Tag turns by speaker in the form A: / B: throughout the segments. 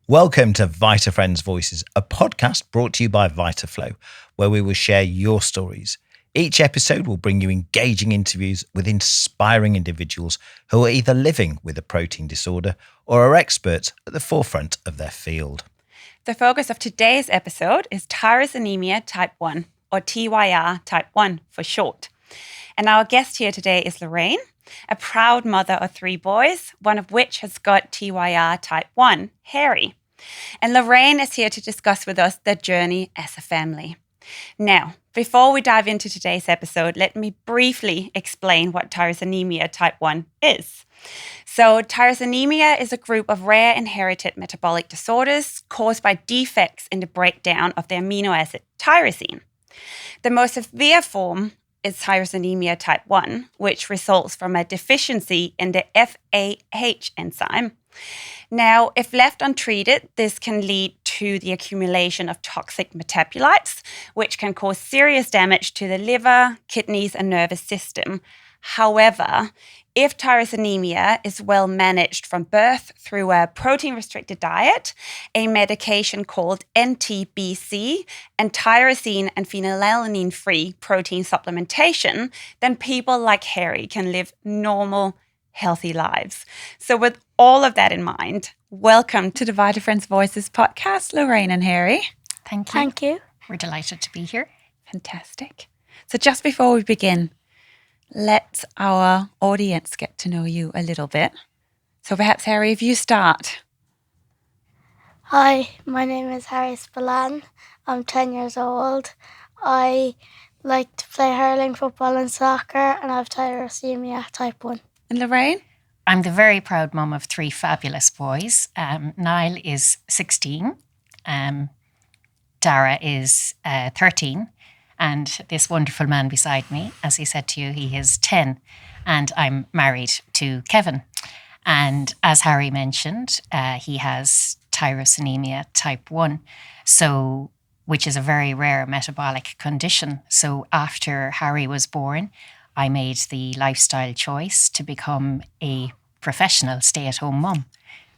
A: Welcome to Vitafriends Voices, a podcast brought to you by Vitaflo, where we will share your stories. Each episode will bring you engaging interviews with inspiring individuals who are either living with a protein disorder or are experts at the forefront of their field.
B: The focus of today's episode is Tyrosinemia type 1, or TYR type 1 for short. And our guest here today is Lorraine, a proud mother of 3 boys, one of which has got TYR type 1, Harry. And Lorraine is here to discuss with us their journey as a family. Now, before we dive into today's episode, let me briefly explain what Tyrosinemia type 1 is. So, Tyrosinemia is a group of rare inherited metabolic disorders caused by defects in the breakdown of the amino acid tyrosine. The most severe form is Tyrosinemia type 1, which results from a deficiency in the FAH enzyme. Now, if left untreated, this can lead to the accumulation of toxic metabolites, which can cause serious damage to the liver, kidneys, and nervous system. However, if tyrosinemia is well managed from birth through a protein-restricted diet, a medication called NTBC, and tyrosine and phenylalanine-free protein supplementation, then people like Harry can live normal, healthy lives. So with all of that in mind, welcome to the Vitafriends Voices podcast, Lorraine and Harry.
C: Thank you.
D: Thank you.
C: We're delighted to be here.
B: Fantastic. So just before we begin, let our audience get to know you a little bit. So perhaps, Harry, if you start.
D: Hi, my name is Harry Spillane. I'm 10 years old. I like to play hurling, football and soccer, and I have Tyrosinemia type 1.
B: And Lorraine?
C: I'm the very proud mum of 3 fabulous boys. Niall is 16. Dara is 13. And this wonderful man beside me, as he said to you, he is 10. And I'm married to Kevin. And as Harry mentioned, he has Tyrosinemia type 1, which is a very rare metabolic condition. So after Harry was born, I made the lifestyle choice to become a professional stay-at-home mum.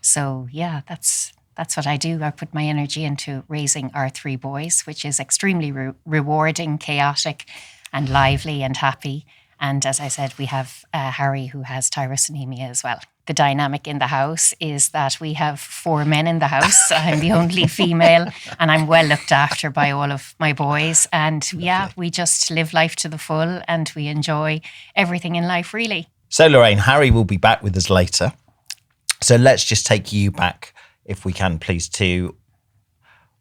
C: So yeah, that's what I do. I put my energy into raising our 3 boys, which is extremely rewarding, chaotic and lively and happy. And as I said, we have Harry, who has tyrosinemia as well. The dynamic in the house is that we have 4 men in the house. I'm the only female and I'm well looked after by all of my boys. And yeah, we just live life to the full and we enjoy everything in life, really.
A: So Lorraine, Harry will be back with us later. So let's just take you back, if we can, please, to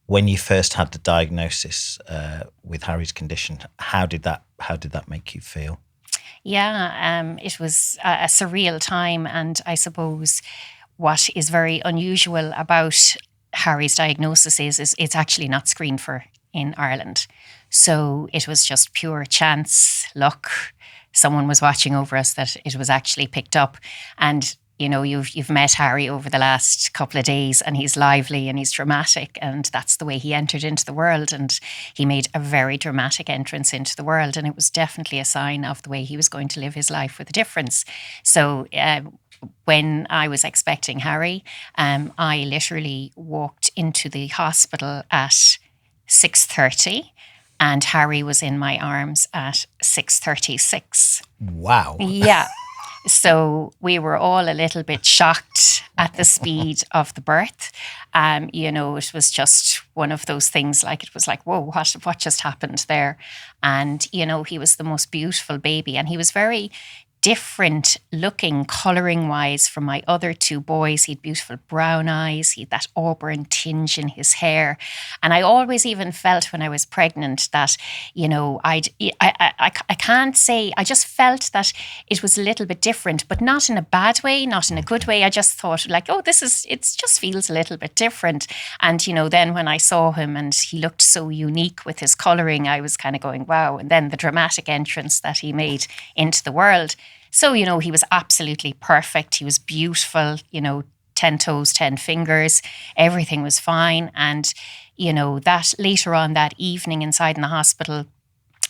A: when you first had the diagnosis with Harry's condition. How did that make you feel?
C: Yeah, it was a surreal time, and I suppose what is very unusual about Harry's diagnosis is it's actually not screened for in Ireland. So it was just pure chance, luck. Someone was watching over us that it was actually picked up. And you know, you've met Harry over the last couple of days and he's lively and he's dramatic, and that's the way he entered into the world, and he made a very dramatic entrance into the world, and it was definitely a sign of the way he was going to live his life with a difference. So when I was expecting Harry, I literally walked into the hospital at 6:30 and Harry was in my arms at 6:36.
A: Wow.
C: Yeah. So we were all a little bit shocked at the speed of the birth. You know, it was just one of those things, like it was like, whoa, what just happened there? And, you know, he was the most beautiful baby, and he was very different looking colouring wise from my other 2 boys. He had beautiful brown eyes, he had that auburn tinge in his hair. And I always even felt when I was pregnant that, you know, I can't say, I just felt that it was a little bit different, but not in a bad way, not in a good way. I just thought like, oh, it just feels a little bit different. And, you know, then when I saw him and he looked so unique with his colouring, I was kind of going, wow. And then the dramatic entrance that he made into the world. So, you know, he was absolutely perfect. He was beautiful, you know, 10 toes, 10 fingers. Everything was fine. And, you know, that later on that evening inside in the hospital,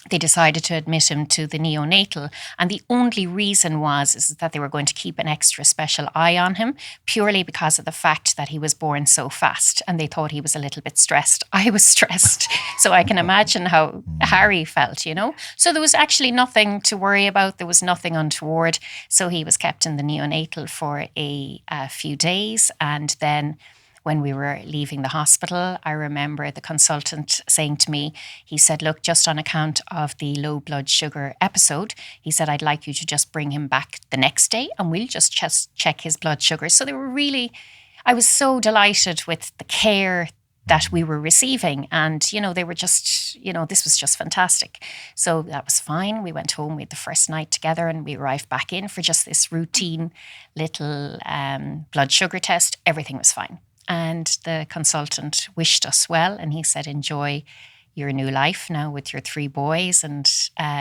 C: they decided to admit him to the neonatal. And the only reason is that they were going to keep an extra special eye on him, purely because of the fact that he was born so fast. And they thought he was a little bit stressed. I was stressed. So I can imagine how Harry felt, you know. So there was actually nothing to worry about. There was nothing untoward. So he was kept in the neonatal for a few days. And then when we were leaving the hospital, I remember the consultant saying to me, he said, look, just on account of the low blood sugar episode, he said, I'd like you to just bring him back the next day and we'll just check his blood sugar. So I was so delighted with the care that we were receiving. And, you know, they were just, you know, this was just fantastic. So that was fine. We went home, we had the first night together and we arrived back in for just this routine little blood sugar test. Everything was fine. And the consultant wished us well. And he said, enjoy your new life now with your 3 boys. And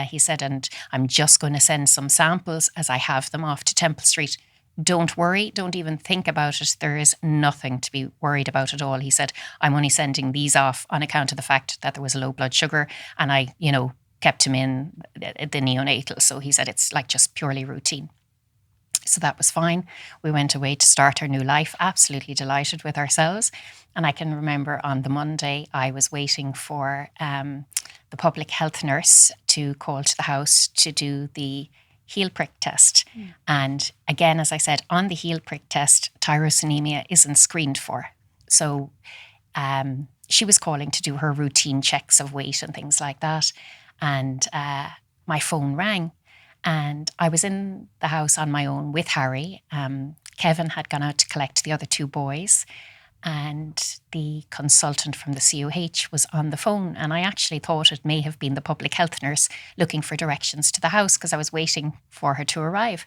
C: he said, and I'm just going to send some samples as I have them off to Temple Street. Don't worry. Don't even think about it. There is nothing to be worried about at all. He said, I'm only sending these off on account of the fact that there was a low blood sugar. And I, you know, kept him in the neonatal. So he said, it's like just purely routine. So that was fine. We went away to start our new life, absolutely delighted with ourselves. And I can remember on the Monday, I was waiting for the public health nurse to call to the house to do the heel prick test. And again, as I said, on the heel prick test, Tyrosinemia isn't screened for. So she was calling to do her routine checks of weight and things like that. And my phone rang. And I was in the house on my own with Harry. Kevin had gone out to collect the other 2 boys. And the consultant from the COH was on the phone. And I actually thought it may have been the public health nurse looking for directions to the house because I was waiting for her to arrive.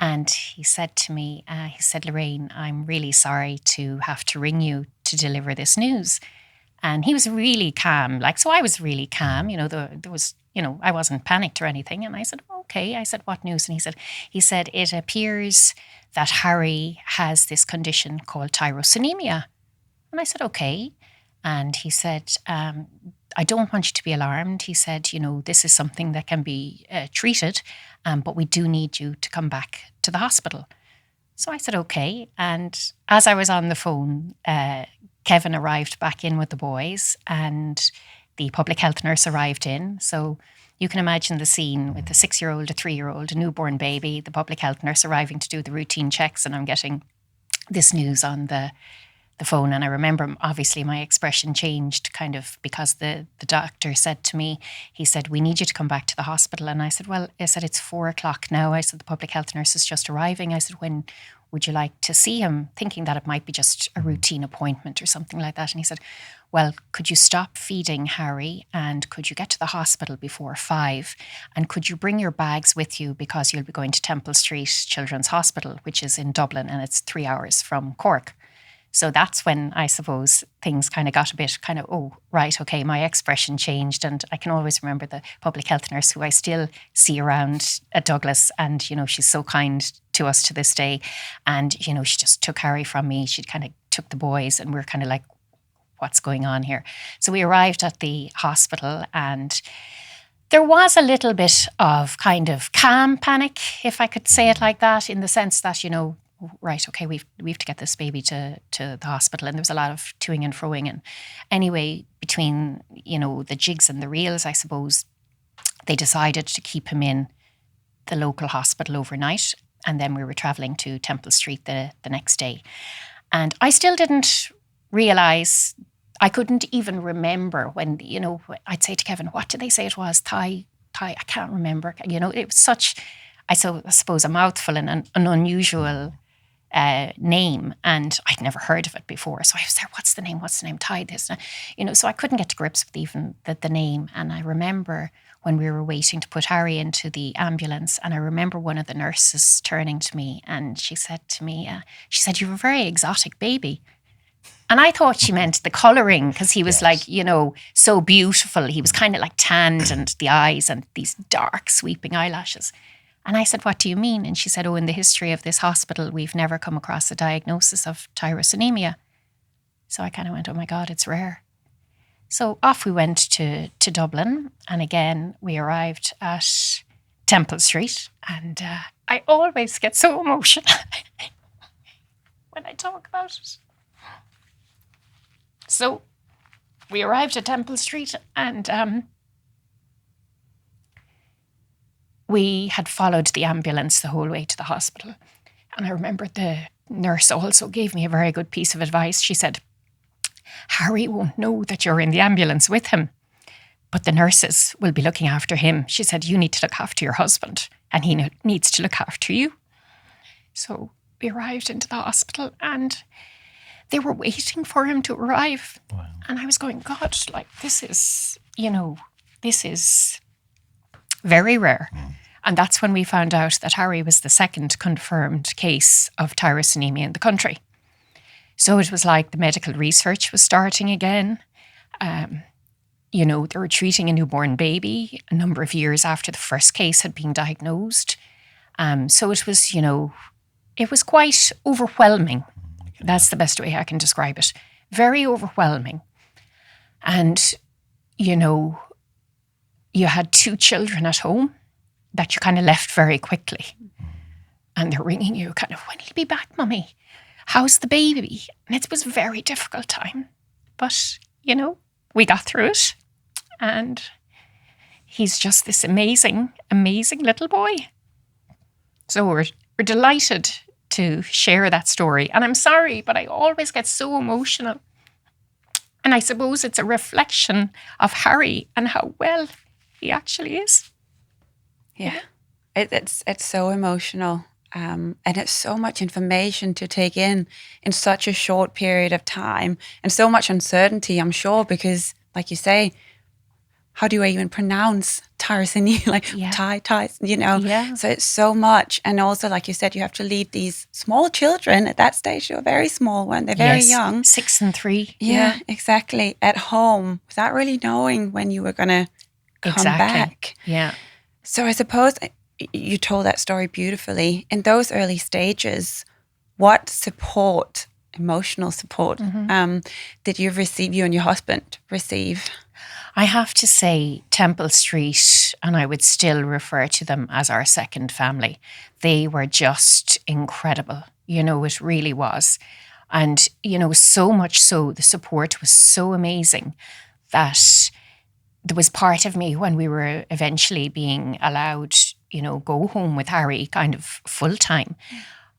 C: And he said to me, he said, Lorraine, I'm really sorry to have to ring you to deliver this news. And he was really calm. So I was really calm. You know, there was, you know, I wasn't panicked or anything. And I said, okay. I said, what news? And he said, it appears that Harry has this condition called Tyrosinemia. And I said, okay. And he said, I don't want you to be alarmed. He said, you know, this is something that can be treated, but we do need you to come back to the hospital. So I said, okay. And as I was on the phone, Kevin arrived back in with the boys and the public health nurse arrived in. So you can imagine the scene with a 6-year-old, a 3-year-old, a newborn baby, the public health nurse arriving to do the routine checks, and I'm getting this news on the phone. And I remember, obviously, my expression changed kind of because the doctor said to me, he said, we need you to come back to the hospital. And I said, well, it's 4 o'clock now. I said, the public health nurse is just arriving. I said, when would you like to see him? Thinking that it might be just a routine appointment or something like that. And he said, well, could you stop feeding Harry and could you get to the hospital before 5? And could you bring your bags with you because you'll be going to Temple Street Children's Hospital, which is in Dublin, and it's 3 hours from Cork. So that's when I suppose things kind of got a bit kind of, oh, right, okay, my expression changed. And I can always remember the public health nurse who I still see around at Douglas. And, you know, she's so kind to us to this day. And, you know, she just took Harry from me. She kind of took the boys and we're kind of like, what's going on here? So we arrived at the hospital and there was a little bit of kind of calm panic, if I could say it like that, in the sense that, you know, right, okay, we've to get this baby to the hospital. And there was a lot of toing and froing. And anyway, between, you know, the jigs and the reels, I suppose, they decided to keep him in the local hospital overnight. And then we were travelling to Temple Street the next day. And I still didn't realise, I couldn't even remember when, you know, I'd say to Kevin, what did they say it was? Thai, I can't remember. You know, it was such, I suppose, a mouthful and an unusual name, and I'd never heard of it before. So I was there, what's the name? Thai this, you know, so I couldn't get to grips with even the name. And I remember when we were waiting to put Harry into the ambulance, and I remember one of the nurses turning to me and she said to me, she said, you're a very exotic baby. And I thought she meant the colouring, because he was like, you know, so beautiful. He was kind of like tanned and the eyes and these dark sweeping eyelashes. And I said, what do you mean? And she said, oh, in the history of this hospital, we've never come across a diagnosis of Tyrosinemia. So I kind of went, oh my God, it's rare. So off we went to Dublin. And again, we arrived at Temple Street. And I always get so emotional when I talk about it. So we arrived at Temple Street, and we had followed the ambulance the whole way to the hospital. And I remember the nurse also gave me a very good piece of advice. She said, Harry won't know that you're in the ambulance with him, but the nurses will be looking after him. She said, you need to look after your husband, and he needs to look after you. So we arrived into the hospital, and they were waiting for him to arrive.
A: Wow.
C: And I was going, God, like, this is very rare. And that's when we found out that Harry was the second confirmed case of tyrosinemia in the country. So it was like the medical research was starting again. They were treating a newborn baby a number of years after the first case had been diagnosed. So it was, it was quite overwhelming. That's the best way I can describe it. Very overwhelming. And, you had 2 children at home that you kind of left very quickly. And they're ringing you kind of, when will you be back, Mummy? How's the baby? And it was a very difficult time. But, we got through it. And he's just this amazing, amazing little boy. So we're delighted to share that story. And I'm sorry, but I always get so emotional. And I suppose it's a reflection of Harry and how well he actually is.
B: Yeah, it's so emotional. And it's so much information to take in such a short period of time, and so much uncertainty, I'm sure, because like you say, how do I even pronounce tyrosinemia?
C: Yeah.
B: So it's so much. And also, like you said, you have to leave these small children at that stage. They're very small when they're very young.
C: 6 and 3.
B: Yeah, exactly. At home without really knowing when you were going to come back.
C: Yeah.
B: So I suppose you told that story beautifully. In those early stages, what support, emotional support, did you and your husband receive?
C: I have to say Temple Street, and I would still refer to them as our second family. They were just incredible. It really was. And, so much so, the support was so amazing that there was part of me when we were eventually being allowed, go home with Harry kind of full time.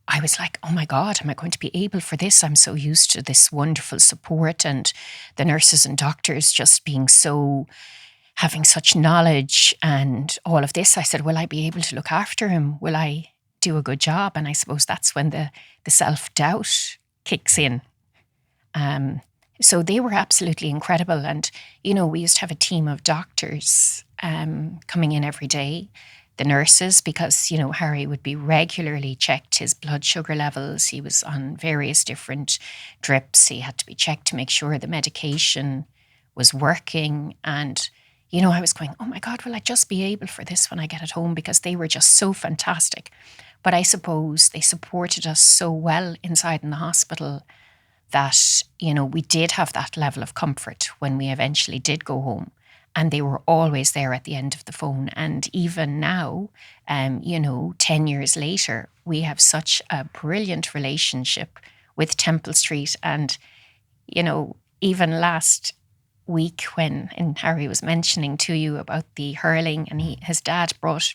C: I was like, oh my God, am I going to be able for this? I'm so used to this wonderful support and the nurses and doctors just having such knowledge and all of this. I said, will I be able to look after him? Will I do a good job? And I suppose that's when the self-doubt kicks in. So they were absolutely incredible. And, we used to have a team of doctors coming in every day. The nurses, because, Harry would be regularly checked, his blood sugar levels. He was on various different drips. He had to be checked to make sure the medication was working. And, I was going, oh my God, will I just be able for this when I get at home? Because they were just so fantastic. But I suppose they supported us so well inside in the hospital that, we did have that level of comfort when we eventually did go home. And they were always there at the end of the phone. And even now, 10 years later, we have such a brilliant relationship with Temple Street. And, even last week when Harry was mentioning to you about the hurling, and his dad brought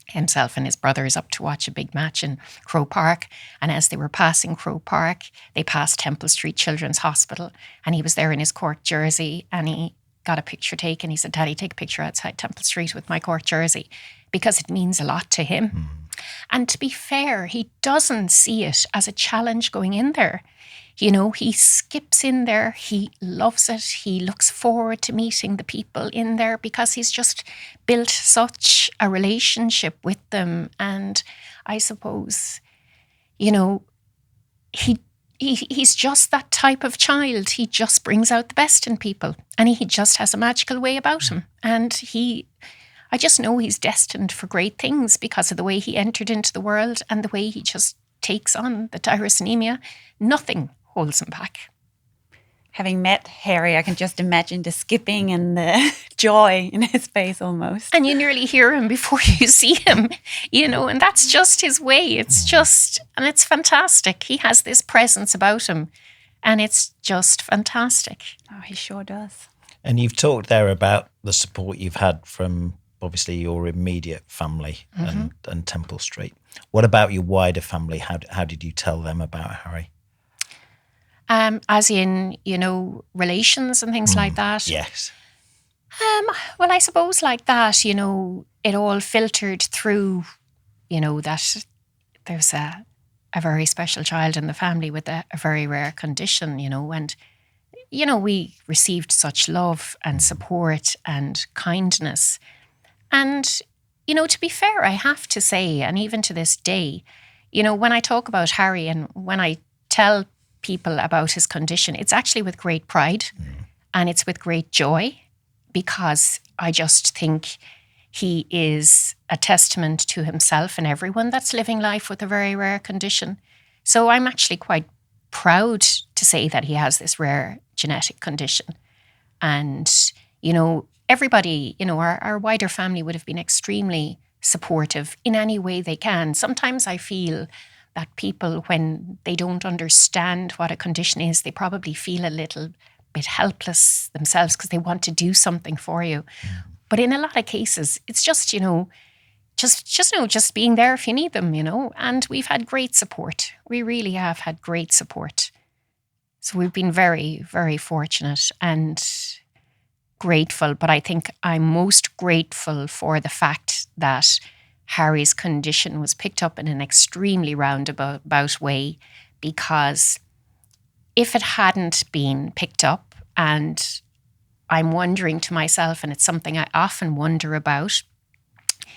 C: himself and his brothers up to watch a big match in Croke Park. And as they were passing Croke Park, they passed Temple Street Children's Hospital. And he was there in his Cork jersey, and he got a picture taken. He said, Daddy, take a picture outside Temple Street with my Cork jersey, because it means a lot to him. And to be fair, he doesn't see it as a challenge going in there. He skips in there. He loves it. He looks forward to meeting the people in there because he's just built such a relationship with them. And I suppose, he's just that type of child. He just brings out the best in people, and he just has a magical way about him. And I just know he's destined for great things because of the way he entered into the world and the way he just takes on the tyrosinemia. Nothing holds him back.
B: Having met Harry, I can just imagine the skipping and the joy in his face almost.
C: And you nearly hear him before you see him, and that's just his way. And it's fantastic. He has this presence about him, and it's just fantastic.
B: Oh, he sure does.
A: And you've talked there about the support you've had from obviously your immediate family and Temple Street. What about your wider family? How did you tell them about Harry?
C: As in, relations and things like that?
A: Yes.
C: Well, I suppose like that, it all filtered through, that there's a very special child in the family with a very rare condition, and, we received such love and support and kindness. And, to be fair, I have to say, and even to this day, when I talk about Harry and when I tell people about his condition, it's actually with great pride and it's with great joy, because I just think he is a testament to himself and everyone that's living life with a very rare condition. So I'm actually quite proud to say that he has this rare genetic condition. And, everybody, our wider family would have been extremely supportive in any way they can. Sometimes I feel that people, when they don't understand what a condition is, they probably feel a little bit helpless themselves because they want to do something for you. But in a lot of cases, it's just, just being there if you need them, and we've had great support. We really have had great support. So we've been very, very fortunate and grateful. But I think I'm most grateful for the fact that Harry's condition was picked up in an extremely roundabout way, because if it hadn't been picked up, and I'm wondering to myself, and it's something I often wonder about,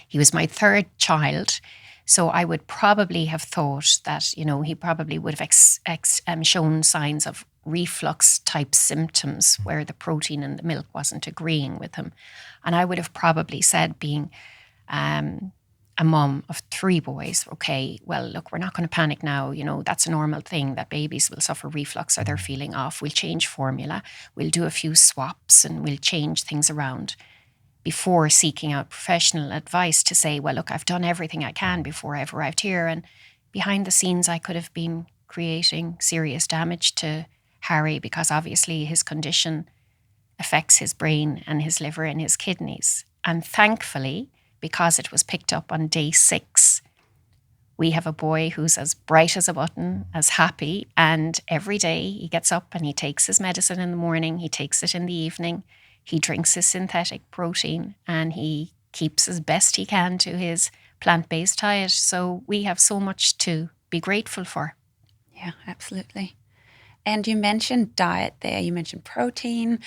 C: he was my third child, so I would probably have thought that, he probably would have shown signs of reflux type symptoms where the protein in the milk wasn't agreeing with him. And I would have probably said, being a mum of 3 boys, okay, well, look, we're not going to panic now. That's a normal thing that babies will suffer reflux or they're feeling off. We'll change formula. We'll do a few swaps and we'll change things around, before seeking out professional advice to say, well, look, I've done everything I can before I've arrived here. And behind the scenes, I could have been creating serious damage to Harry, because obviously his condition affects his brain and his liver and his kidneys. And thankfully, because it was picked up on day 6, we have a boy who's as bright as a button, as happy, and every day he gets up and he takes his medicine in the morning, he takes it in the evening, he drinks his synthetic protein, and he keeps as best he can to his plant-based diet. So we have so much to be grateful for.
B: Yeah, absolutely. And you mentioned diet there, you mentioned protein.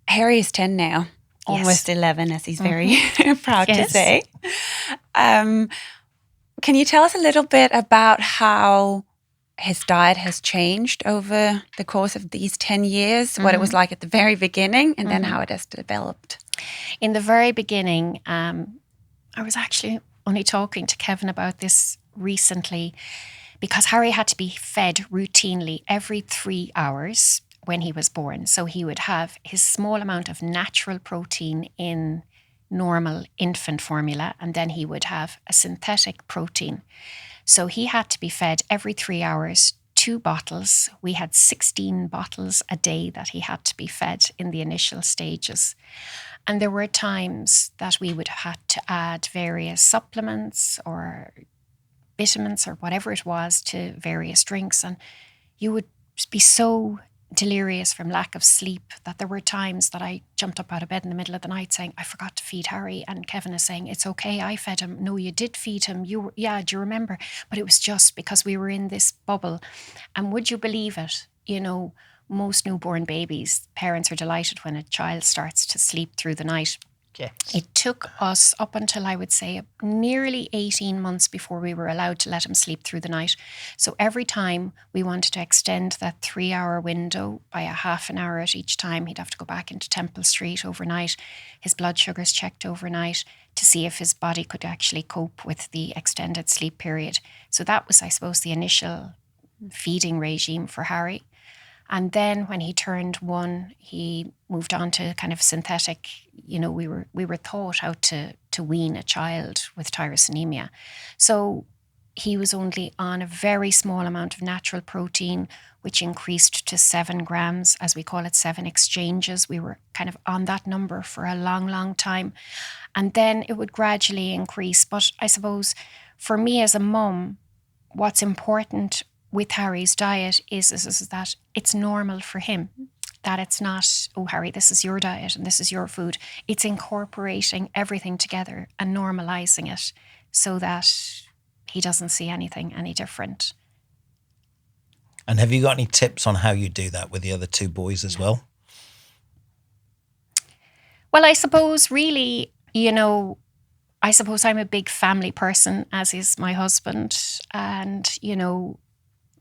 B: Harry is 10 now. Almost 11, as he's very proud to say. Can you tell us a little bit about how his diet has changed over the course of these 10 years, what it was like at the very beginning, and then how it has developed?
C: In the very beginning, I was actually only talking to Kevin about this recently, because Harry had to be fed routinely every 3 hours when he was born. So he would have his small amount of natural protein in normal infant formula, and then he would have a synthetic protein. So he had to be fed every 3 hours, 2 bottles. We had 16 bottles a day that he had to be fed in the initial stages. And there were times that we would have had to add various supplements or vitamins or whatever it was to various drinks. And you would be so delirious from lack of sleep that there were times that I jumped up out of bed in the middle of the night saying, I forgot to feed Harry. And Kevin is saying, it's okay, I fed him. No, you did feed him. Do you remember? But it was just because we were in this bubble. And would you believe it? Most newborn babies, parents are delighted when a child starts to sleep through the night.
A: Yes.
C: It took us up until, I would say, nearly 18 months before we were allowed to let him sleep through the night. So every time we wanted to extend that 3-hour window by a half an hour at each time, he'd have to go back into Temple Street overnight, his blood sugars checked overnight to see if his body could actually cope with the extended sleep period. So that was, I suppose, the initial feeding regime for Harry. And then when he turned 1, he moved on to kind of synthetic, we were taught how to wean a child with tyrosinemia. So he was only on a very small amount of natural protein, which increased to 7 grams, as we call it, 7 exchanges. We were kind of on that number for a long, long time. And then it would gradually increase. But I suppose for me as a mum, what's important with Harry's diet is that it's normal for him. That it's not, oh, Harry, this is your diet and this is your food. It's incorporating everything together and normalizing it so that he doesn't see anything any different.
A: And have you got any tips on how you do that with the other 2 boys as well?
C: Well, I suppose really, I suppose I'm a big family person, as is my husband. And,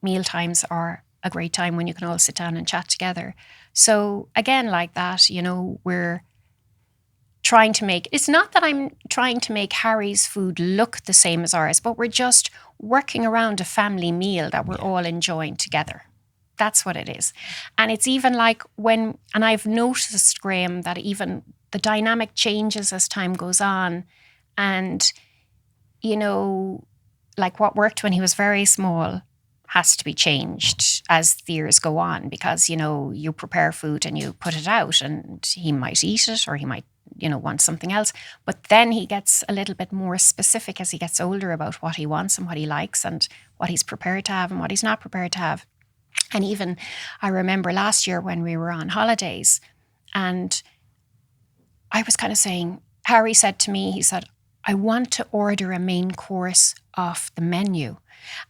C: meal times are a great time when you can all sit down and chat together. So again, like that, we're trying to make, it's not that I'm trying to make Harry's food look the same as ours, but we're just working around a family meal that we're all enjoying together. That's what it is. And it's even like and I've noticed, Graham, that even the dynamic changes as time goes on. And, like what worked when he was very small has to be changed as the years go on, because, you prepare food and you put it out and he might eat it or he might, want something else. But then he gets a little bit more specific as he gets older about what he wants and what he likes and what he's prepared to have and what he's not prepared to have. And even I remember last year when we were on holidays and I was kind of saying, Harry said to me, he said, I want to order a main course off the menu.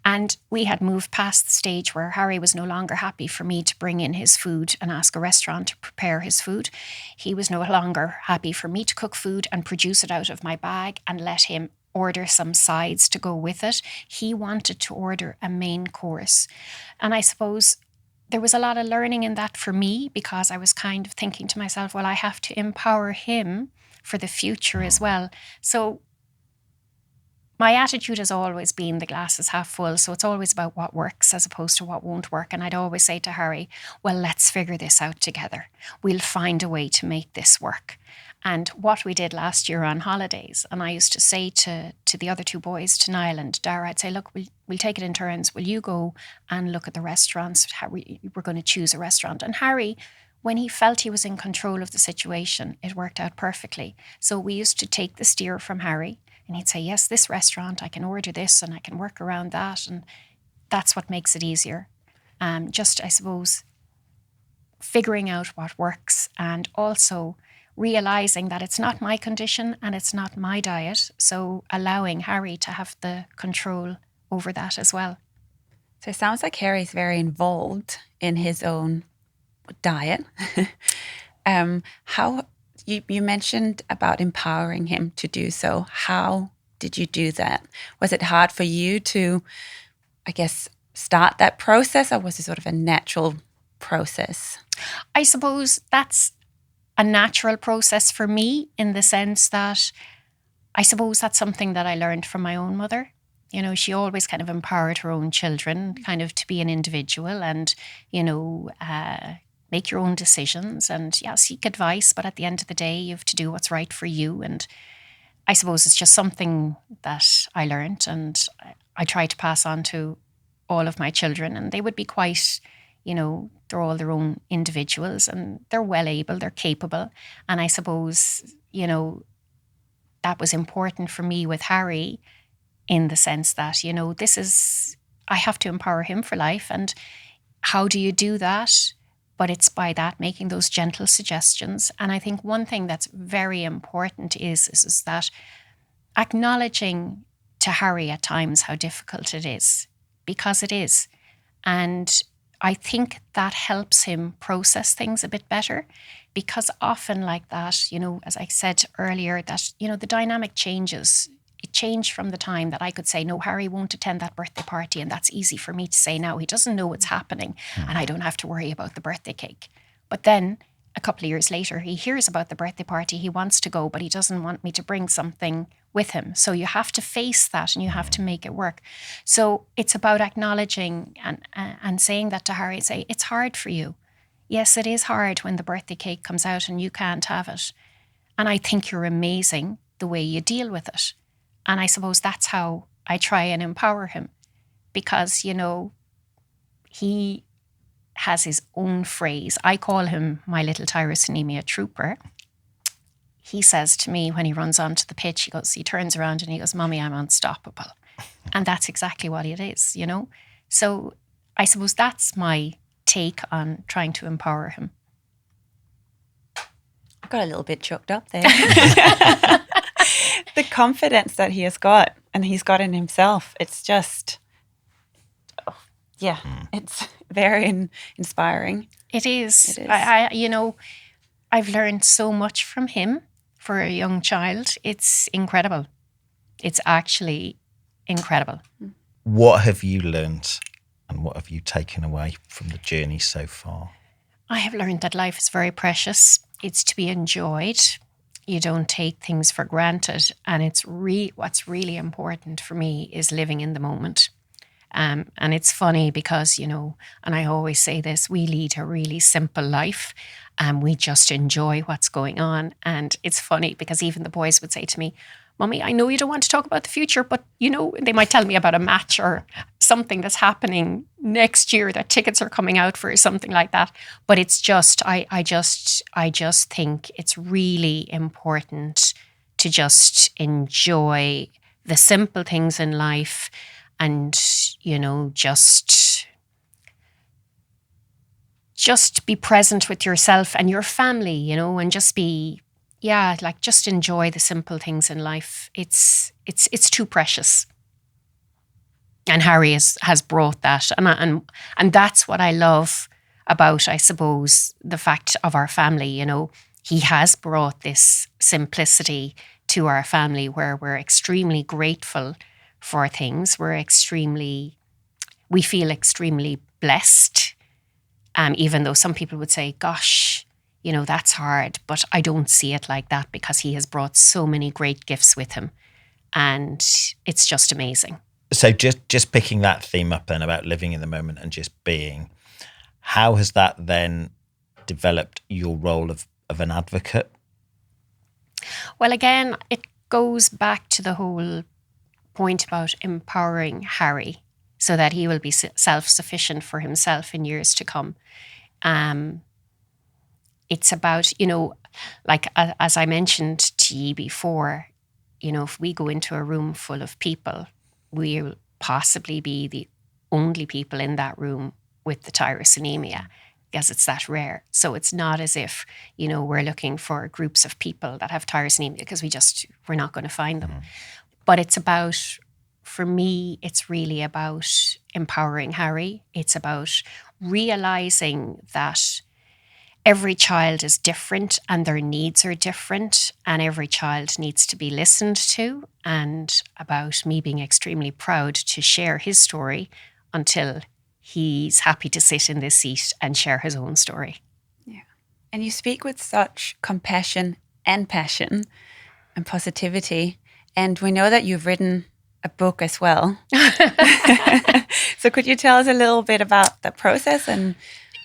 C: And we had moved past the stage where Harry was no longer happy for me to bring in his food and ask a restaurant to prepare his food. He was no longer happy for me to cook food and produce it out of my bag and let him order some sides to go with it. He wanted to order a main course. And I suppose there was a lot of learning in that for me, because I was kind of thinking to myself, well, I have to empower him for the future as well. So my attitude has always been the glass is half full. So it's always about what works as opposed to what won't work. And I'd always say to Harry, well, let's figure this out together. We'll find a way to make this work. And what we did last year on holidays, and I used to say to the other 2 boys, to Niall and Dara, I'd say, look, we'll take it in turns. Will you go and look at the restaurants? We're going to choose a restaurant. And Harry, when he felt he was in control of the situation, it worked out perfectly. So we used to take the steer from Harry. And he'd say, yes, this restaurant, I can order this and I can work around that. And that's what makes it easier. Just, I suppose, figuring out what works and also realizing that it's not my condition and it's not my diet. So allowing Harry to have the control over that as well.
B: So it sounds like Harry's very involved in his own diet. How you mentioned about empowering him to do so. How did you do that? Was it hard for you to, I guess, start that process, or was it sort of a natural process?
C: I suppose that's a natural process for me, in the sense that I suppose that's something that I learned from my own mother. She always kind of empowered her own children kind of to be an individual and, make your own decisions and, seek advice. But at the end of the day, you have to do what's right for you. And I suppose it's just something that I learned and I try to pass on to all of my children. And they would be quite, they're all their own individuals and they're well able, they're capable. And I suppose, that was important for me with Harry, in the sense that, I have to empower him for life. And how do you do that? But it's by that, making those gentle suggestions. And I think one thing that's very important is that acknowledging to Harry at times how difficult it is, because it is. And I think that helps him process things a bit better, because often like that, as I said earlier, that, the dynamic changes. It changed from the time that I could say, no, Harry won't attend that birthday party. And that's easy for me to say now. He doesn't know what's happening and I don't have to worry about the birthday cake. But then a couple of years later, he hears about the birthday party. He wants to go, but he doesn't want me to bring something with him. So you have to face that and you have to make it work. So it's about acknowledging and saying that to Harry, say, it's hard for you. Yes, it is hard when the birthday cake comes out and you can't have it. And I think you're amazing the way you deal with it. And I suppose that's how I try and empower him, because, you know, he has his own phrase. I call him my little Tyrosinemia trooper. He says to me when he runs onto the pitch, he turns around and he goes, "Mommy, I'm unstoppable." And that's exactly what it is, you know? So I suppose that's my take on trying to empower him.
B: I got a little bit choked up there. The confidence that he has got and he's got in himself, it's just, it's very inspiring.
C: It is.
B: It is.
C: You know, I've learned so much from him for a young child. It's incredible. It's actually incredible.
A: What have you learned and what have you taken away from the journey so far?
C: I have learned that life is very precious. It's to be enjoyed. You don't take things for granted. And what's really important for me is living in the moment. And it's funny because, you know, and I always say this, we lead a really simple life and we just enjoy what's going on. And it's funny because even the boys would say to me, "Mummy, I know you don't want to talk about the future, but, you know," they might tell me about a match or something that's happening next year that tickets are coming out for or something like that. But it's just, I just think it's really important to just enjoy the simple things in life and, you know, just be present with yourself and your family, you know, and just be, just enjoy the simple things in life. It's too precious. And Harry has brought that. And that's what I love about, I suppose, the fact of our family, you know. He has brought this simplicity to our family where we're extremely grateful for things. We feel extremely blessed. Even though some people would say, "Gosh, you know, that's hard," but I don't see it like that because he has brought so many great gifts with him. And it's just amazing.
A: So just picking that theme up then about living in the moment and just being, how has that then developed your role of an advocate?
C: Well, again, it goes back to the whole point about empowering Harry so that he will be self-sufficient for himself in years to come. It's about, you know, like as I mentioned to you before, you know, if we go into a room full of people, we'll possibly be the only people in that room with the Tyrosinemia because it's that rare. So it's not as if, you know, we're looking for groups of people that have Tyrosinemia because we're not going to find them. But it's about, for me, it's really about empowering Harry. It's about realizing that every child is different and their needs are different and every child needs to be listened to, and about me being extremely proud to share his story until he's happy to sit in this seat and share his own story.
B: Yeah. And you speak with such compassion and passion and positivity. And we know that you've written a book as well. So could you tell us a little bit about the process? And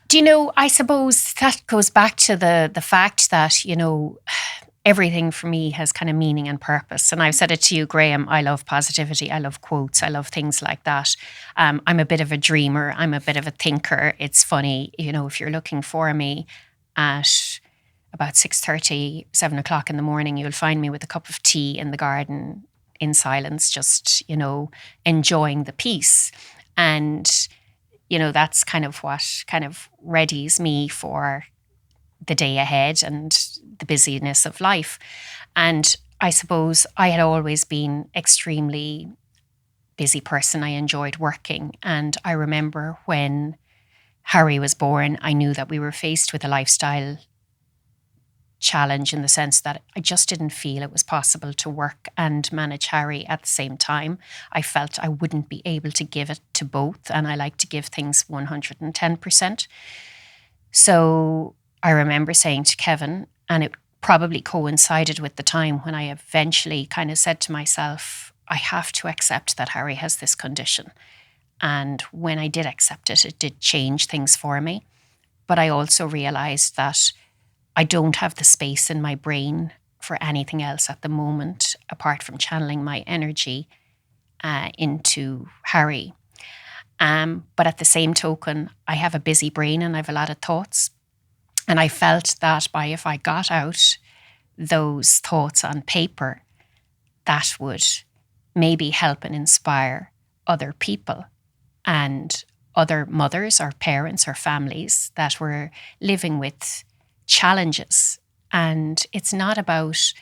C: do you know, I suppose that goes back to the fact that, you know, everything for me has kind of meaning and purpose. And I've said it to you, Graham, I love positivity. I love quotes. I love things like that. I'm a bit of a dreamer. I'm a bit of a thinker. It's funny, you know, if you're looking for me at about 6:30, 7 o'clock in the morning, you'll find me with a cup of tea in the garden in silence, just, you know, enjoying the peace. And you know, that's kind of what kind of readies me for the day ahead and the busyness of life. And I suppose I had always been extremely busy person. I enjoyed working. And I remember when Harry was born, I knew that we were faced with a lifestyle challenge in the sense that I just didn't feel it was possible to work and manage Harry at the same time. I felt I wouldn't be able to give it to both, and I like to give things 110%. So I remember saying to Kevin, and it probably coincided with the time when I eventually kind of said to myself, I have to accept that Harry has this condition. And when I did accept it, it did change things for me. But I also realized that I don't have the space in my brain for anything else at the moment, apart from channeling my energy into Harry. But at the same token, I have a busy brain and I have a lot of thoughts. And I felt that if I got out those thoughts on paper, that would maybe help and inspire other people and other mothers or parents or families that were living with challenges. And it's not about,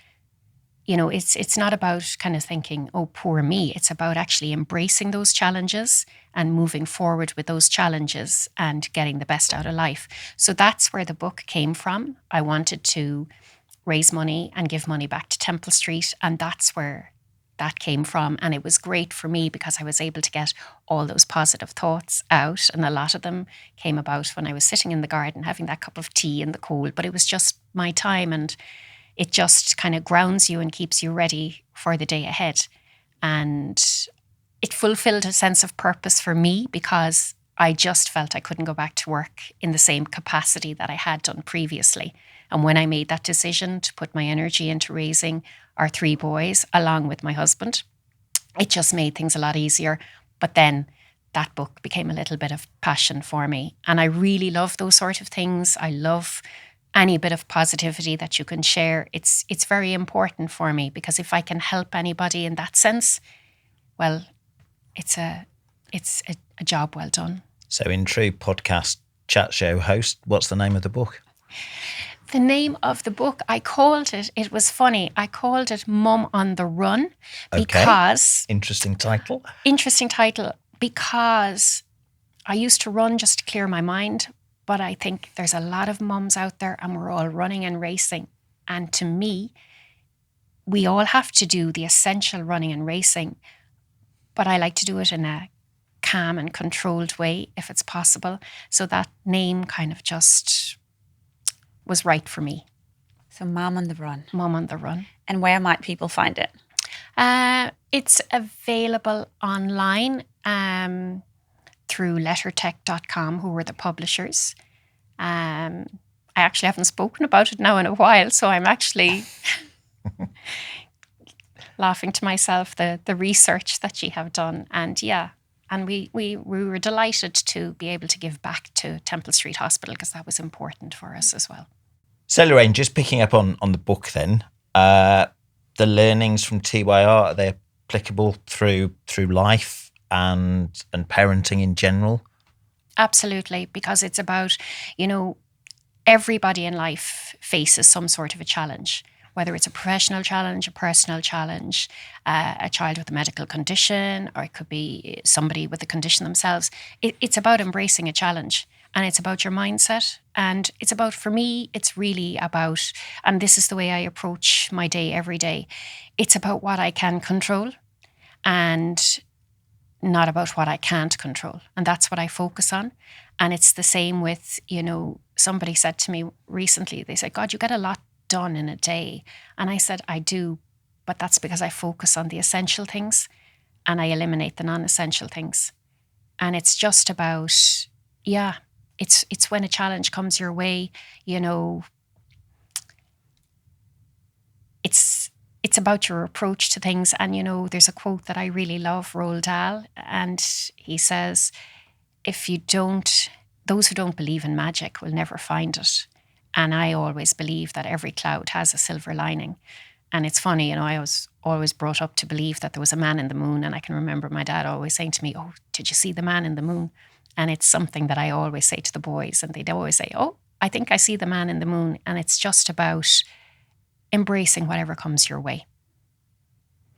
C: it's not about kind of thinking, oh, poor me. It's about actually embracing those challenges and moving forward with those challenges and getting the best out of life. So that's where the book came from. I wanted to raise money and give money back to Temple Street. And that's where that came from. And it was great for me because I was able to get all those positive thoughts out. And a lot of them came about when I was sitting in the garden having that cup of tea in the cold. But it was just my time, and it just kind of grounds you and keeps you ready for the day ahead. And it fulfilled a sense of purpose for me because I just felt I couldn't go back to work in the same capacity that I had done previously. And when I made that decision to put my energy into raising our 3 boys along with my husband, it just made things a lot easier. But then that book became a little bit of passion for me. And I really love those sort of things. I love any bit of positivity that you can share. It's very important for me because if I can help anybody in that sense, well, it's a job well done.
A: So in true podcast chat show host, what's the name of the book?
C: The name of the book, it was funny, I called it Mum on the Run because...
A: Okay. Interesting title,
C: because I used to run just to clear my mind, but I think there's a lot of mums out there and we're all running and racing. And to me, we all have to do the essential running and racing, but I like to do it in a calm and controlled way if it's possible. So that name kind of just was right for me.
B: So Mum on the Run.
C: Mum on the Run.
B: And where might people find it?
C: It's available online through lettertech.com, who were the publishers. I actually haven't spoken about it now in a while, so I'm actually laughing to myself, the research that you have done. And yeah, and we were delighted to be able to give back to Temple Street Hospital because that was important for us as well.
A: So Lorraine, just picking up on the book then, the learnings from TYR, are they applicable through life and parenting in general?
C: Absolutely, because it's about, everybody in life faces some sort of a challenge, whether it's a professional challenge, a personal challenge, a child with a medical condition, or it could be somebody with a condition themselves. It's about embracing a challenge, and it's about your mindset. And it's about, for me, it's really about, and this is the way I approach my day every day, it's about what I can control and not about what I can't control. And that's what I focus on. And it's the same with, somebody said to me recently, they said, God, you get a lot done in a day. And I said, I do, but that's because I focus on the essential things and I eliminate the non-essential things. And it's just about, it's when a challenge comes your way, it's about your approach to things. And, there's a quote that I really love, Roald Dahl, and he says, those who don't believe in magic will never find it. And I always believe that every cloud has a silver lining. And it's funny, I was always brought up to believe that there was a man in the moon. And I can remember my dad always saying to me, oh, did you see the man in the moon? And it's something that I always say to the boys. And they'd always say, oh, I think I see the man in the moon. And it's just about embracing whatever comes your way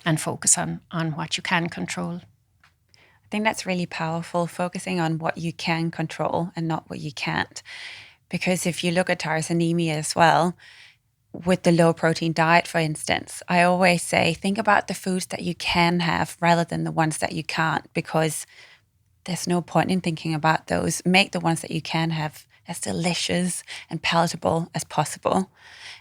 C: and focus on what you can control.
B: I think that's really powerful, focusing on what you can control and not what you can't. Because if you look at Tyrosinemia as well, with the low protein diet, for instance, I always say, think about the foods that you can have rather than the ones that you can't, because there's no point in thinking about those. Make the ones that you can have as delicious and palatable as possible.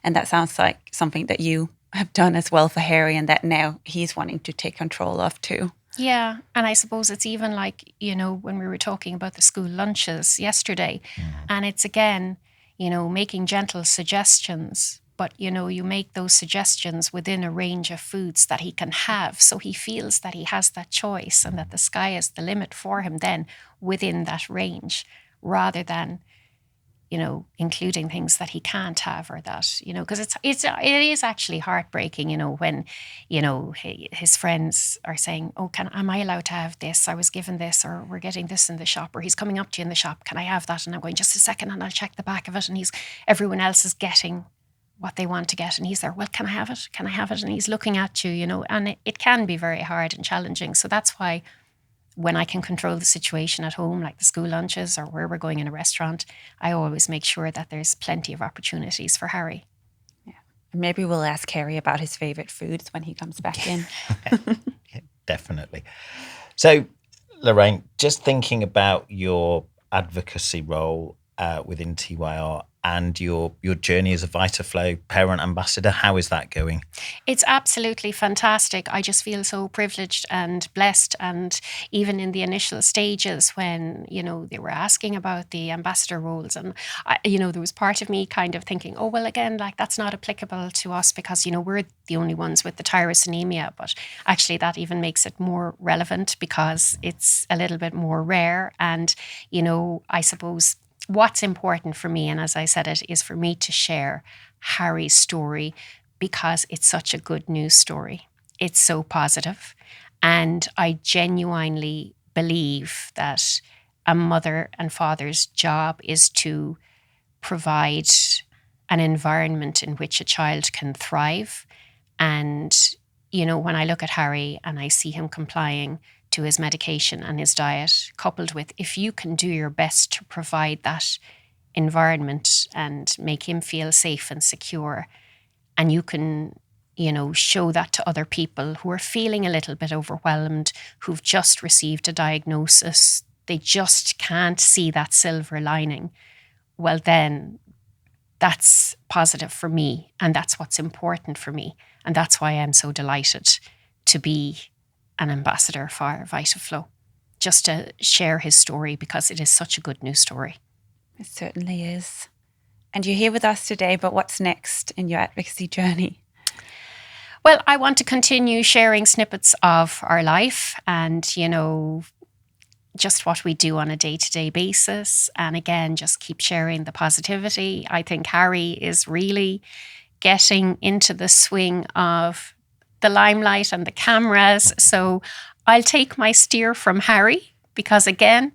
B: And that sounds like something that you have done as well for Harry, and that now he's wanting to take control of too.
C: Yeah, and I suppose it's even like, when we were talking about the school lunches yesterday, and it's again, making gentle suggestions, but, you make those suggestions within a range of foods that he can have. So he feels that he has that choice and that the sky is the limit for him then within that range, rather than, including things that he can't have, or that, because it is actually heartbreaking, when, his friends are saying, oh, am I allowed to have this? I was given this, or we're getting this in the shop, or he's coming up to you in the shop. Can I have that? And I'm going, just a second, and I'll check the back of it. And everyone else is getting what they want to get. And he's there, well, can I have it? Can I have it? And he's looking at you, and it can be very hard and challenging. So that's why when I can control the situation at home, like the school lunches or where we're going in a restaurant, I always make sure that there's plenty of opportunities for Harry.
B: Yeah. Maybe we'll ask Harry about his favourite foods when he comes back in.
A: Yeah, definitely. So, Lorraine, just thinking about your advocacy role within TYR and your journey as a Vitaflo parent ambassador, how is that going?
C: It's absolutely fantastic. I just feel so privileged and blessed. And even in the initial stages when, they were asking about the ambassador roles, and, there was part of me kind of thinking, oh, well, again, like that's not applicable to us because, we're the only ones with the Tyrosinemia. But actually that even makes it more relevant because it's a little bit more rare. And, I suppose what's important for me, and as I said, it is for me to share Harry's story because it's such a good news story. It's so positive. And I genuinely believe that a mother and father's job is to provide an environment in which a child can thrive. And, when I look at Harry and I see him complying to his medication and his diet, coupled with if you can do your best to provide that environment and make him feel safe and secure, and you can, show that to other people who are feeling a little bit overwhelmed, who've just received a diagnosis, they just can't see that silver lining, well then that's positive for me, and that's what's important for me, and that's why I'm so delighted to be an ambassador for Vitaflo, just to share his story because it is such a good news story.
B: It certainly is. And you're here with us today, but what's next in your advocacy journey?
C: Well, I want to continue sharing snippets of our life and, just what we do on a day-to-day basis. And again, just keep sharing the positivity. I think Harry is really getting into the swing of the limelight and the cameras. So I'll take my steer from Harry because again,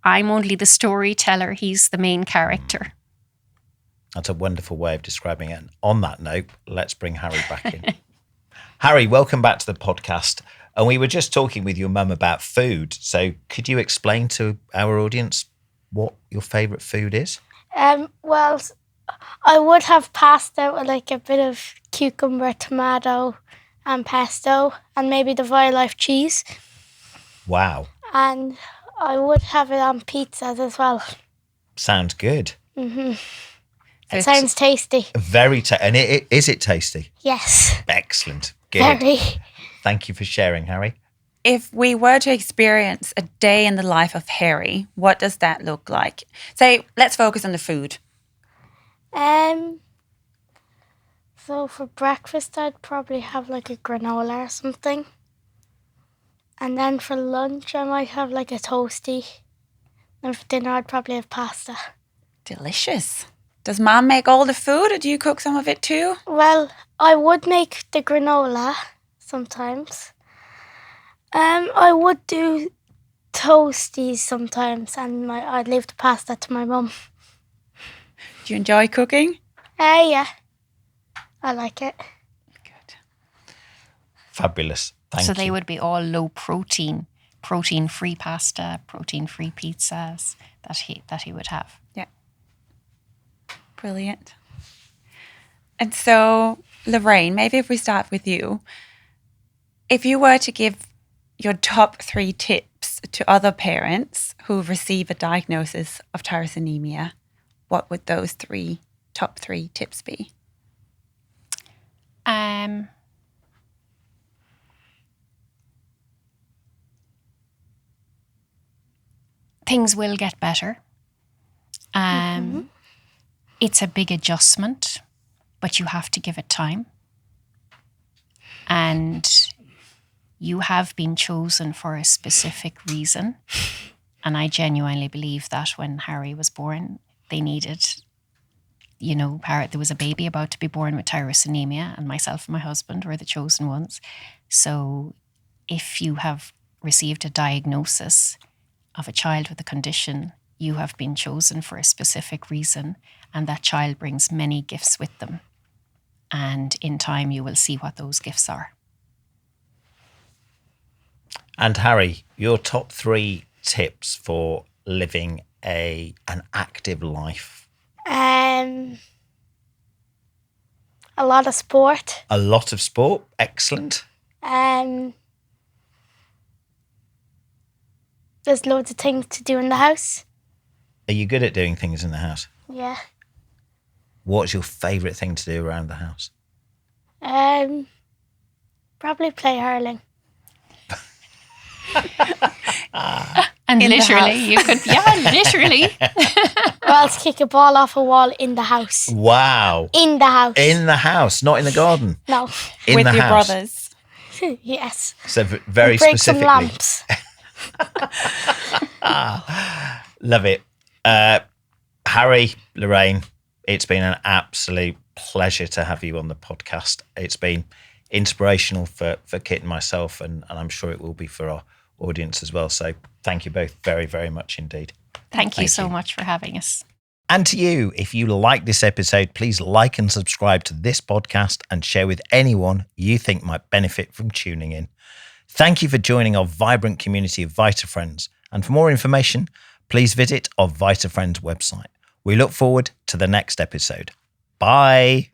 C: I'm only the storyteller. He's the main character.
A: That's a wonderful way of describing it. And on that note, let's bring Harry back in. Harry, welcome back to the podcast. And we were just talking with your mum about food. So could you explain to our audience what your favourite food is?
D: Well, I would have pasta with like a bit of cucumber, tomato and pesto and maybe the Violife cheese.
A: Wow.
D: And I would have it on pizzas as well.
A: Sounds good.
D: Mm-hmm. It sounds tasty.
A: Very and is it tasty?
D: Yes.
A: Excellent. Good.
D: Very.
A: Thank you for sharing, Harry.
B: If we were to experience a day in the life of Harry, what does that look like? Say, let's focus on the food.
D: So for breakfast, I'd probably have like a granola or something. And then for lunch, I might have like a toasty. And for dinner, I'd probably have pasta.
B: Delicious. Does Mom make all the food or do you cook some of it too?
D: Well, I would make the granola sometimes. I would do toasties sometimes and I'd leave the pasta to my mum.
B: Do you enjoy cooking?
D: Yeah. I like it.
B: Good.
A: Fabulous. Thank you.
C: So they would be all low protein-free pasta, protein-free pizzas that he would have.
B: Yeah. Brilliant. And so, Lorraine, maybe if we start with you. If you were to give your top 3 tips to other parents who receive a diagnosis of tyrosinemia, what would those top three tips be?
C: Things will get better. It's a big adjustment, but you have to give it time. And you have been chosen for a specific reason. And I genuinely believe that when Harry was born, they needed, there was a baby about to be born with tyrosinemia, and myself and my husband were the chosen ones. So if you have received a diagnosis of a child with a condition, you have been chosen for a specific reason, and that child brings many gifts with them. And in time, you will see what those gifts are.
A: And Harry, your top 3 tips for living an active life?
D: A lot of sport.
A: A lot of sport. Excellent.
D: There's loads of things to do in the house.
A: Are you good at doing things in the house?
D: Yeah.
A: What's your favourite thing to do around the house?
D: Probably play hurling.
C: And
B: In the
C: literally, literally.
D: Or else kick a ball off a wall in the house.
A: Wow.
D: In the house.
A: In the house, not in the garden.
D: No.
A: In
B: With
A: the
B: your
A: house.
B: brothers.
D: Yes.
A: So very
D: Break
A: specifically.
D: some lamps.
A: Love it. Harry, Lorraine, it's been an absolute pleasure to have you on the podcast. It's been inspirational for Kit and myself, and I'm sure it will be for our audience as well. So thank you both very, very much indeed.
C: Thank you so much for having us.
A: And to you, if you like this episode, please like and subscribe to this podcast and share with anyone you think might benefit from tuning in. Thank you for joining our vibrant community of Vitafriends. And for more information, please visit our Vitafriends website. We look forward to the next episode. Bye.